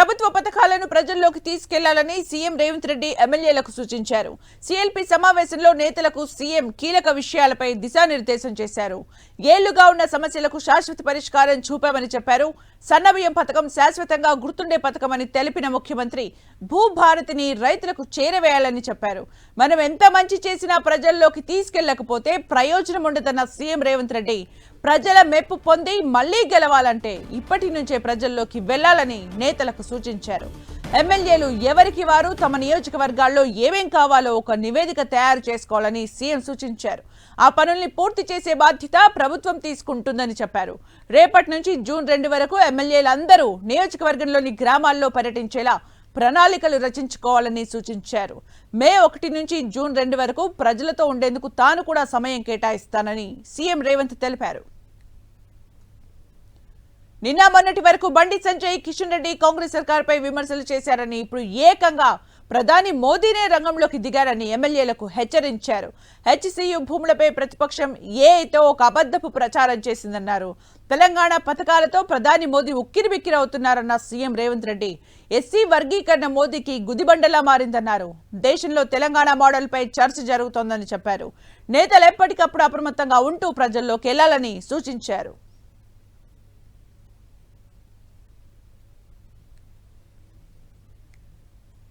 ప్రభుత్వ పథకాలను ప్రజల్లోకి తీసుకెళ్లాలని సీఎం రేవంత్ రెడ్డి ఎమ్మెల్యేలకు సూచించారు. సీఎల్పీ సమావేశంలో నేతలకు సీఎం కీలక విషయాలపై దిశానిర్దేశం చేశారు. ఏళ్లుగా ఉన్న సమస్యలకు శాశ్వత పరిష్కారం చూపామని చెప్పారు. సన్నబియ్యం పథకం శాశ్వతంగా గుర్తుండే పథకమని తెలిపిన ముఖ్యమంత్రి భూభారతిని రైతులకు చేరవేయాలని చెప్పారు. మనం ఎంత మంచి చేసినా ప్రజల్లోకి తీసుకెళ్లకపోతే ప్రయోజనం ఉండదన్న సీఎం రేవంత్ రెడ్డి ప్రజల మెప్పు పొంది మళ్లీ గెలవాలంటే ఇప్పటి నుంచే ప్రజల్లోకి వెళ్లాలని నేతలకు సూచించారు. ఎమ్మెల్యేలు ఎవరికి వారు తమ నియోజకవర్గాల్లో ఏమేం కావాలో ఒక నివేదిక తయారు చేసుకోవాలని సీఎం సూచించారు. ఆ పనుల్ని పూర్తి చేసే బాధ్యత ప్రభుత్వం తీసుకుంటుందని చెప్పారు. రేపటి నుంచి జూన్ 2 వరకు ఎమ్మెల్యేలందరూ నియోజకవర్గంలోని గ్రామాల్లో పర్యటించేలా ప్రణాళికలు రచించుకోవాలని సూచించారు. మే 1 నుంచి జూన్ 2 వరకు ప్రజలతో ఉండేందుకు తాను కూడా సమయం కేటాయిస్తానని సీఎం రేవంత్ తెలిపారు. నిన్న మొన్నటి వరకు బండి సంజయ్, కిషన్ రెడ్డి కాంగ్రెస్ సర్కార్పై విమర్శలు చేశారని, ఇప్పుడు ఏకంగా ప్రధాని మోదీనే రంగంలోకి దిగారని ఎమ్మెల్యేలకు హెచ్చరించారు. హెచ్సియు భూములపై ప్రతిపక్షం ఏతో ఒక అబద్ధపు ప్రచారం చేసిందన్నారు. తెలంగాణ పథకాలతో ప్రధాని మోదీ ఉక్కిరిబిక్కిరవుతున్నారన్న సీఎం రేవంత్ రెడ్డి ఎస్సీ వర్గీకరణ మోదీకి గుదిబండలా మారిందన్నారు. దేశంలో తెలంగాణ మోడల్పై చర్చ జరుగుతోందని చెప్పారు. నేతలు ఎప్పటికప్పుడు అప్రమత్తంగా ఉంటూ ప్రజల్లోకి వెళ్లాలని సూచించారు.